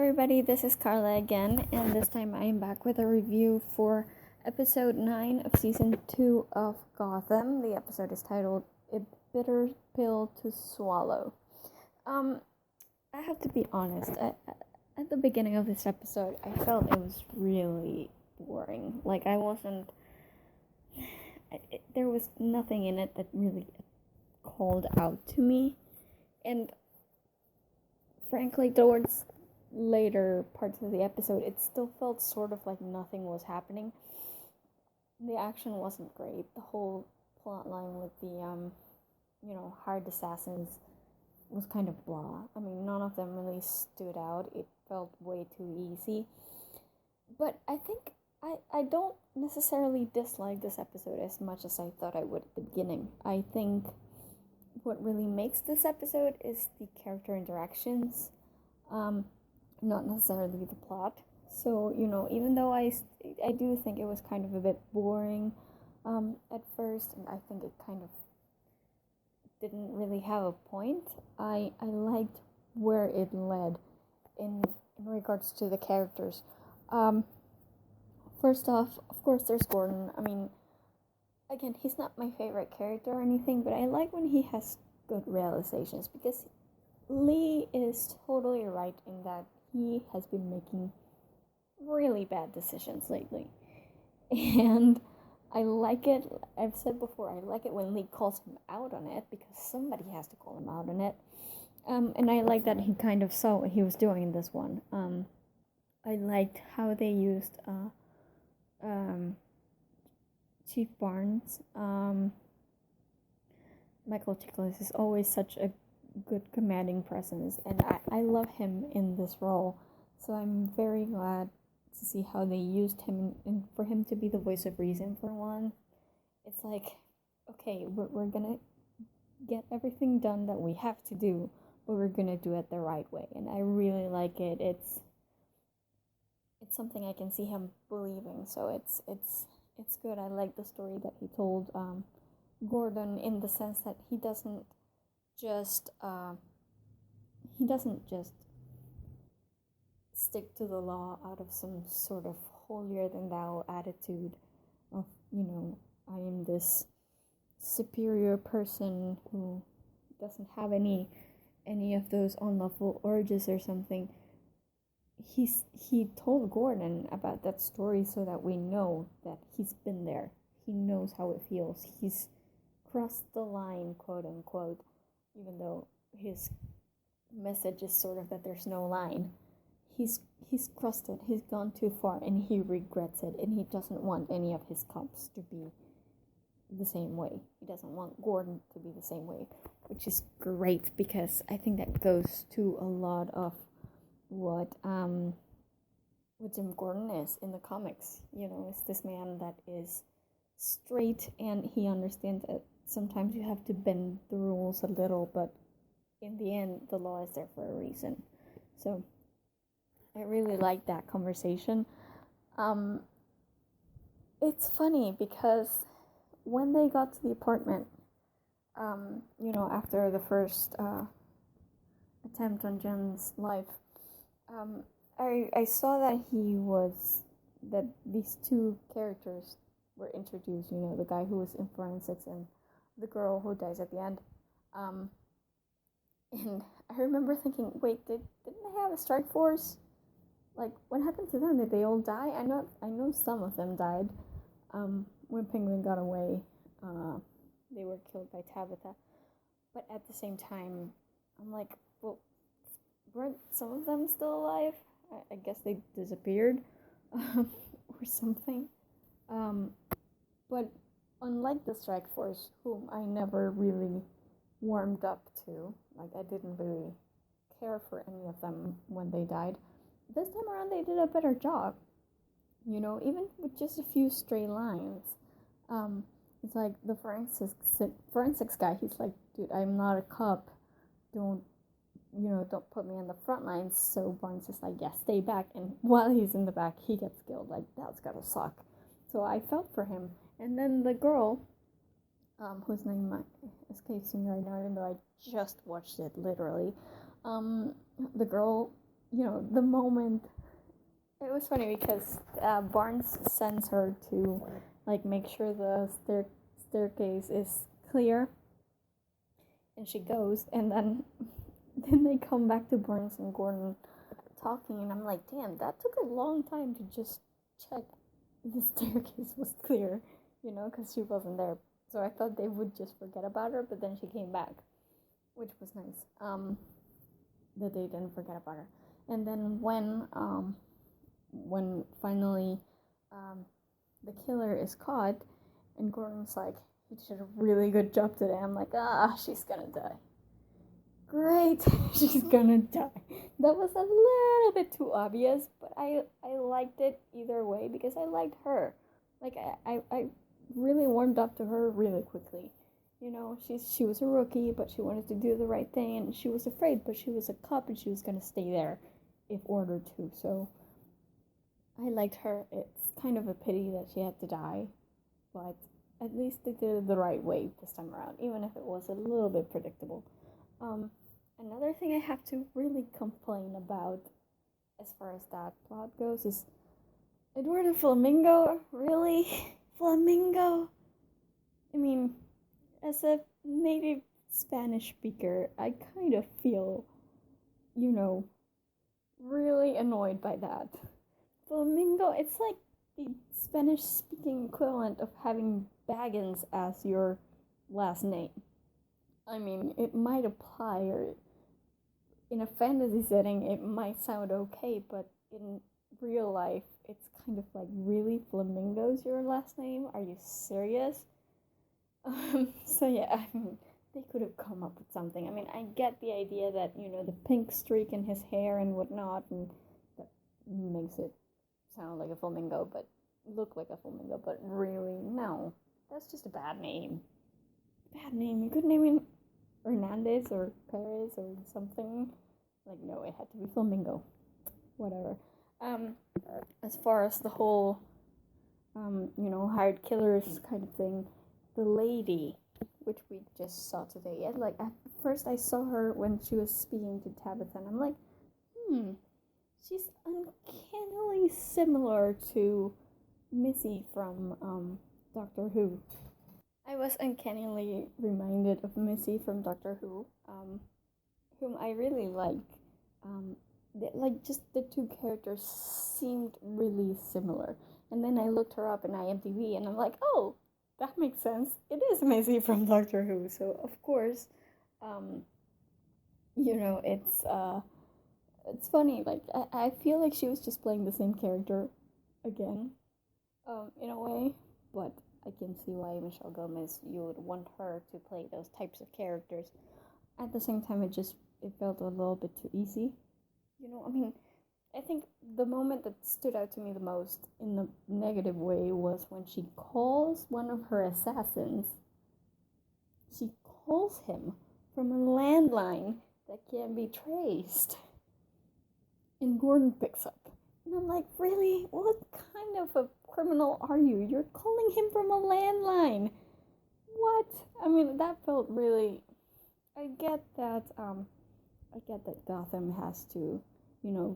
everybody, this is Carla again, and this time I am back with a review for episode 9 of season 2 of Gotham. The episode is titled A Bitter Pill to Swallow. I have to be honest, at the beginning of this episode, I felt it was really boring. Like, there was nothing in it that really called out to me, and frankly, towards later parts of the episode, it still felt sort of like nothing was happening. The action wasn't great. The whole plot line with the, hired assassins was kind of blah. I mean, none of them really stood out. It felt way too easy. But I think I don't necessarily dislike this episode as much as I thought I would at the beginning. I think what really makes this episode is the character interactions, not necessarily the plot. So, even though I do think it was kind of a bit boring at first, and I think it kind of didn't really have a point, I liked where it led in regards to the characters. First off, of course, there's Gordon. I mean, again, he's not my favorite character or anything, but I like when he has good realizations, because Lee is totally right in that he has been making really bad decisions lately. And I like it. I've said before, I like it when Lee calls him out on it, because somebody has to call him out on it. And I like that he kind of saw what he was doing in this one. I liked how they used Chief Barnes. Michael Chiklis is always such a good commanding presence, and I love him in this role. So I'm very glad to see how they used him, and for him to be the voice of reason for one. It's like, okay, we're gonna get everything done that we have to do, but we're gonna do it the right way, and I really like it. It's something I can see him believing, so it's good. I like the story that he told Gordon, in the sense that he doesn't just stick to the law out of some sort of holier than thou attitude of, I am this superior person who doesn't have any of those unlawful urges or something. He told Gordon about that story so that we know that he's been there. He knows how it feels. He's crossed the line, quote unquote, even though his message is sort of that there's no line. He's crossed it. He's gone too far, and he regrets it, and he doesn't want any of his cops to be the same way. He doesn't want Gordon to be the same way, which is great, because I think that goes to a lot of what Jim Gordon is in the comics. It's this man that is straight, and he understands that sometimes you have to bend the rules a little, but in the end, the law is there for a reason. So I really like that conversation. It's funny because when they got to the apartment, after the first attempt on Jen's life, I saw that these two characters were introduced, the guy who was in forensics and the girl who dies at the end. And I remember thinking, wait, didn't they have a strike force? Like, what happened to them? Did they all die? I know some of them died. When Penguin got away, they were killed by Tabitha. But at the same time, I'm like, well, weren't some of them still alive? I guess they disappeared, or something. But unlike the strike force, whom I never really warmed up to, like, I didn't really care for any of them when they died, this time around they did a better job, even with just a few stray lines. It's like the forensics guy, he's like, dude, I'm not a cop, don't put me on the front lines. So Barnes is like, yeah, stay back, and while he's in the back, he gets killed. Like, that's gotta suck. So I felt for him. And then the girl, whose name escapes me right now, even though I just watched it, literally, the girl, the moment. It was funny because Barnes sends her to like make sure the staircase is clear, and she goes, and then they come back to Barnes and Gordon talking, and I'm like, damn, that took a long time to just check the staircase was clear, because she wasn't there. So I thought they would just forget about her, but then she came back, which was nice. That they didn't forget about her. And then when finally the killer is caught, and Gordon's like, he did a really good job today. I'm like, she's gonna die. Great, she's gonna die. That was a little bit too obvious, but I liked it either way because I liked her. Like, I really warmed up to her really quickly. She was a rookie, but she wanted to do the right thing, and she was afraid, but she was a cop, and she was gonna stay there if ordered to. So I liked her. It's kind of a pity that she had to die, but at least they did it the right way this time around, even if it was a little bit predictable. Another thing I have to really complain about as far as that plot goes is Eduardo Flamingo. Really? Flamingo? I mean, as a native Spanish speaker, I kind of feel, really annoyed by that. Flamingo, it's like the Spanish speaking equivalent of having Baggins as your last name. I mean, it might apply, or in a fantasy setting, it might sound okay, but in real life, it's kind of like, really, Flamingo's your last name? Are you serious? So yeah, I mean, they could have come up with something. I mean, I get the idea that, the pink streak in his hair and whatnot, and that makes it sound like a flamingo, but look like a flamingo, but really, no. That's just a bad name. Bad name. You could name him Hernandez or Perez or something. Like, no, it had to be Flamingo. Whatever. As far as the whole, hired killers kind of thing, the lady, which we just saw today, like, at first I saw her when she was speaking to Tabitha, and I'm like, she's uncannily similar to Missy from, Doctor Who. I was uncannily reminded of Missy from Doctor Who, whom I really like. Just the two characters seemed really similar. And then I looked her up in IMDb, and I'm like, oh, that makes sense. It is Missy from Doctor Who. So, of course, it's funny. Like, I feel like she was just playing the same character again, in a way. But I can see why Michelle Gomez, you would want her to play those types of characters. At the same time, it felt a little bit too easy. I mean, I think the moment that stood out to me the most in the negative way was when she calls one of her assassins. She calls him from a landline that can be traced. And Gordon picks up. And I'm like, really? What kind of a criminal are you? You're calling him from a landline. What? I mean, that felt really... I get that Gotham has to,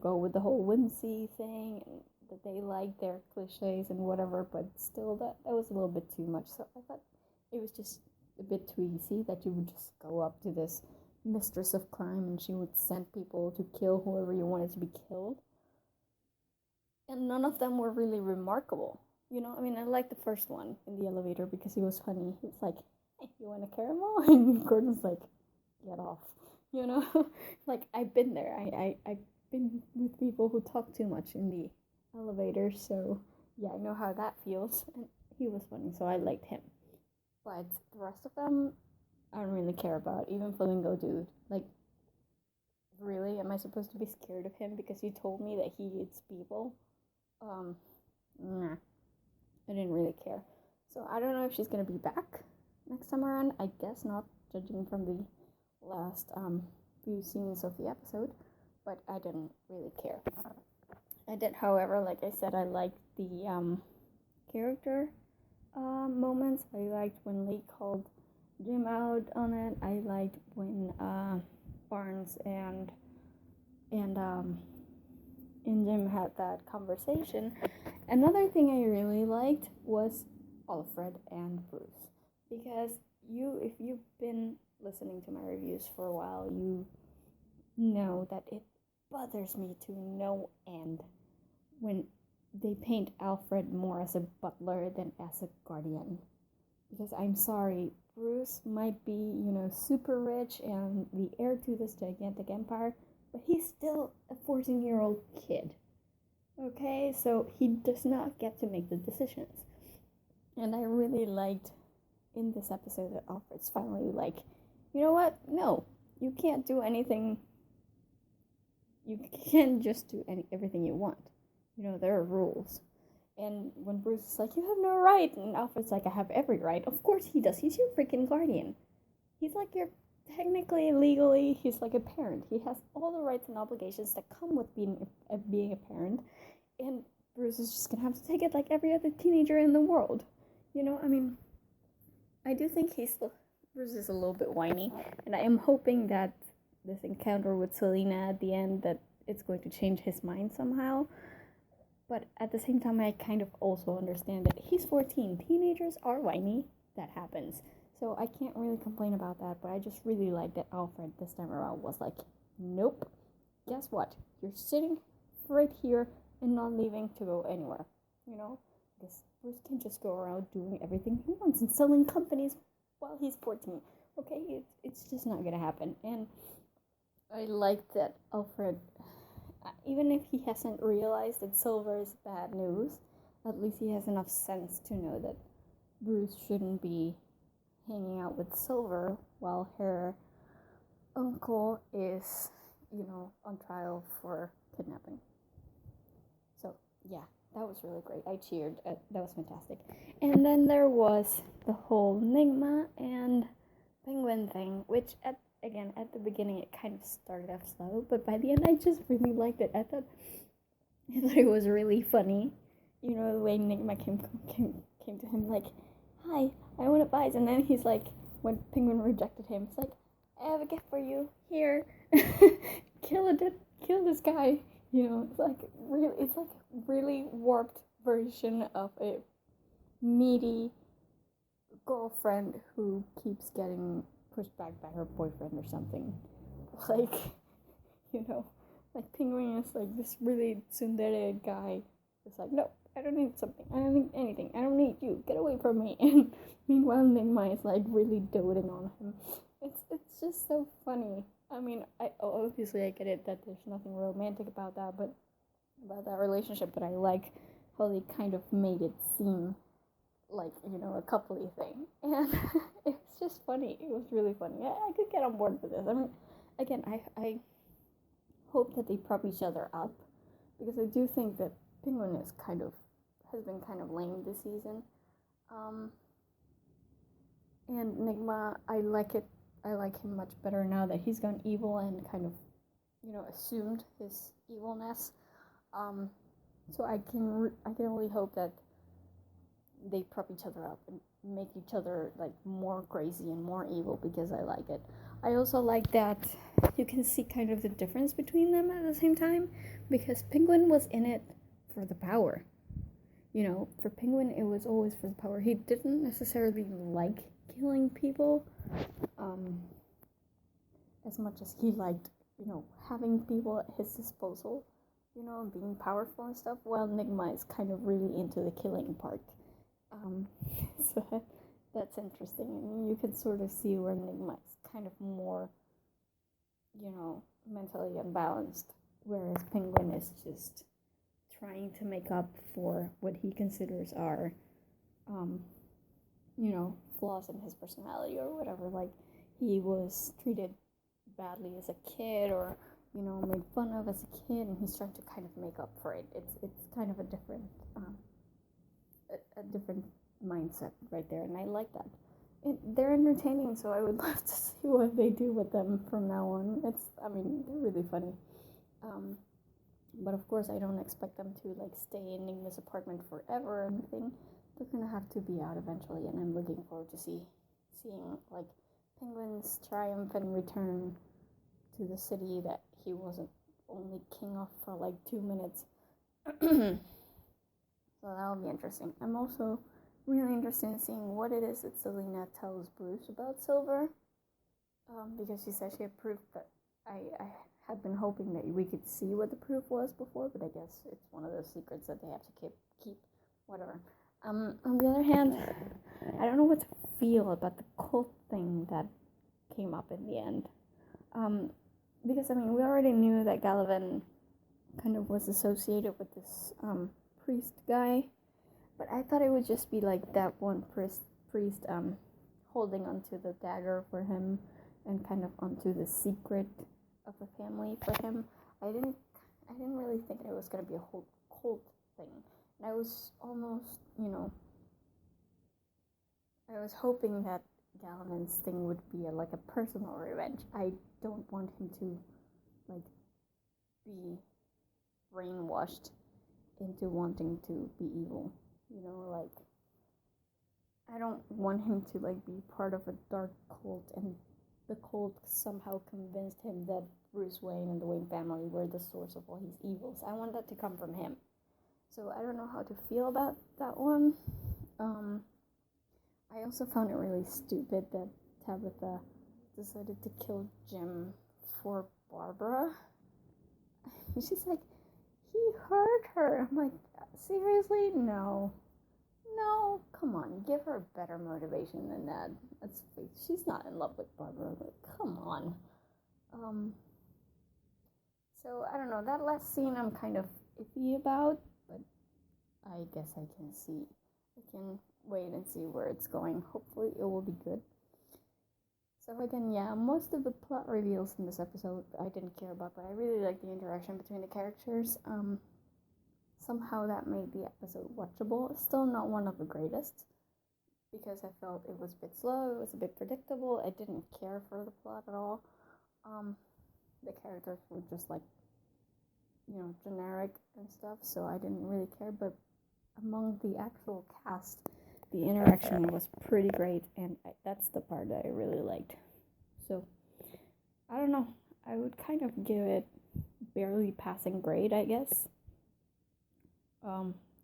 go with the whole whimsy thing, and that they like their cliches and whatever, but still, that was a little bit too much. So I thought it was just a bit too easy that you would just go up to this mistress of crime and she would send people to kill whoever you wanted to be killed. And none of them were really remarkable. I mean, I liked the first one in the elevator because he was funny. He was like, hey, you want a caramel? And Gordon's like, get off. Like, I've been there. I've been with people who talk too much in the elevator, so yeah, I know how that feels. And he was funny, so I liked him. But the rest of them, I don't really care about. Even Flamingo Dude. Like, really? Am I supposed to be scared of him because you told me that he eats people? Nah. I didn't really care. So I don't know if she's gonna be back next time around. I guess not, judging from the last few scenes of the episode, but I didn't really care. I did, however, like I said, I liked the character moments. I liked when Lee called Jim out on it. I liked when Barnes and and Jim had that conversation. Another thing I really liked was Alfred and Bruce, because if you've been listening to my reviews for a while, you know that it bothers me to no end when they paint Alfred more as a butler than as a guardian. Because I'm sorry, Bruce might be, super rich and the heir to this gigantic empire, but he's still a 14-year-old kid. Okay, so he does not get to make the decisions. And I really liked in this episode that Alfred's finally like, you know what? No, you can't do anything. You can't just do everything you want. There are rules. And when Bruce is like, you have no right, and Alfred's like, I have every right. Of course he does. He's your freaking guardian. He's like your, technically, legally, he's like a parent. He has all the rights and obligations that come with being a parent. And Bruce is just going to have to take it like every other teenager in the world. I do think Bruce is a little bit whiny. And I am hoping that this encounter with Selena at the end, that it's going to change his mind somehow. But at the same time, I kind of also understand that he's 14. Teenagers are whiny. That happens. So I can't really complain about that. But I just really like that Alfred this time around was like, nope. Guess what? You're sitting right here and not leaving to go anywhere. Because Bruce can just go around doing everything he wants and selling companies while he's 14. Okay? It's just not going to happen. And I like that Alfred, even if he hasn't realized that Silver is bad news, at least he has enough sense to know that Bruce shouldn't be hanging out with Silver while her uncle is, on trial for kidnapping. So, yeah, that was really great. I cheered. That was fantastic. And then there was the whole Nigma and Penguin thing, which at the beginning it kind of started off slow, but by the end I just really liked it. I thought it was really funny. The way Nigma came to him like, hi, I want advice, and then he's like, when Penguin rejected him, it's like, I have a gift for you. Here, kill this guy. It's like really warped version of a needy girlfriend who keeps getting pushed back by her boyfriend or something. Like Penguin is like this really tsundere guy. It's like, no, I don't need something. I don't need anything. I don't need you. Get away from me. And meanwhile, Nigma is like really doting on him. It's just so funny. Obviously I get it that there's nothing romantic about that relationship, but I like how they kind of made it seem like, a coupley thing. And it's just funny. It was really funny. I could get on board with this. Again, I hope that they prop each other up, because I do think that Penguin has been kind of lame this season. And Nigma, I like him much better now that he's gone evil and kind of, assumed his evilness. So I can only hope that they prop each other up and make each other like more crazy and more evil, because I like it. I also like that you can see kind of the difference between them at the same time, because Penguin was in it for the power. For Penguin it was always for the power. He didn't necessarily like killing people as much as he liked, having people at his disposal, being powerful and stuff, while Nigma is kind of really into the killing part. So that's interesting. You can sort of see where Nigma is kind of more, mentally unbalanced, whereas Penguin is just trying to make up for what he considers are, flaws in his personality or whatever. Like, he was treated badly as a kid, or, made fun of as a kid, and he's trying to kind of make up for it. It's kind of a different mindset right there, and I like that. They're entertaining, so I would love to see what they do with them from now on. They're really funny. But of course, I don't expect them to stay in Nigma's apartment forever or anything. They're gonna have to be out eventually, and I'm looking forward to seeing Penguin's triumphant return to the city that he wasn't only king off for like 2 minutes. So that'll be interesting. I'm also really interested in seeing what it is that Selena tells Bruce about Silver. Because she said she had proof, but I had been hoping that we could see what the proof was before, but I guess it's one of those secrets that they have to keep, whatever. On the other hand, I don't know what to feel about the cult thing that came up in the end. Because, I mean, we already knew that Gallivan kind of was associated with this priest guy, but I thought it would just be like that one priest holding onto the dagger for him and kind of onto the secret of the family for him. I didn't really think it was going to be a whole cult thing. And I was almost, I was hoping that Gallivan's thing would be like a personal revenge. I don't want him to, like, be brainwashed into wanting to be evil. Like, I don't want him to, like, be part of a dark cult and the cult somehow convinced him that Bruce Wayne and the Wayne family were the source of all his evils. I want that to come from him. So I don't know how to feel about that one. I also found it really stupid that Tabitha decided to kill Jim for Barbara. She's like, he hurt her. I'm like, seriously? No, come on, give her a better motivation than that. She's not in love with Barbara, but come on. So I don't know, that last scene I'm kind of iffy about, but I guess I can wait and see where it's going. Hopefully it will be good. So again, yeah, most of the plot reveals in this episode I didn't care about, but I really like the interaction between the characters. Somehow that made the episode watchable. It's still not one of the greatest, because I felt it was a bit slow, it was a bit predictable, I didn't care for the plot at all. The characters were just like, generic and stuff, so I didn't really care, but among the actual cast, the interaction was pretty great, and that's the part that I really liked. So, I don't know, I would kind of give it barely passing grade, I guess.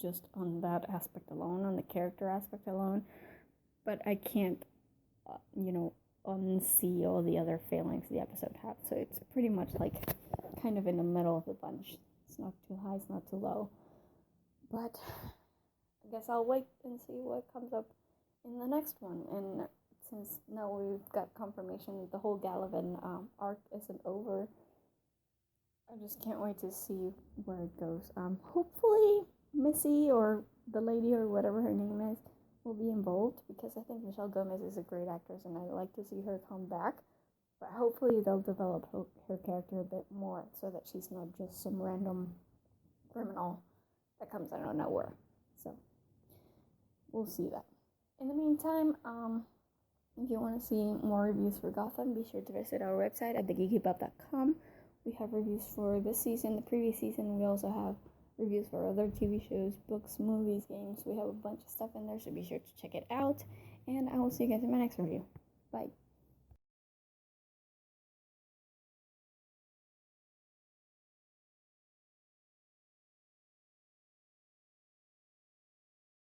Just on that aspect alone, on the character aspect alone, but I can't, unsee all the other failings the episode had, so it's pretty much like kind of in the middle of the bunch. It's not too high, it's not too low, but I guess I'll wait and see what comes up in the next one. And since now we've got confirmation that the whole Gallivan arc isn't over, I just can't wait to see where it goes. Hopefully Missy, or the lady, or whatever her name is, will be involved, because I think Michelle Gomez is a great actress and I'd like to see her come back. But hopefully they'll develop her character a bit more, so that she's not just some random criminal that comes out of nowhere. So we'll see that. In the meantime, if you want to see more reviews for Gotham, be sure to visit our website at thegeekypub.com. We have reviews for this season, the previous season. We also have reviews for other TV shows, books, movies, games. We have a bunch of stuff in there, so be sure to check it out. And I will see you guys in my next review. Bye.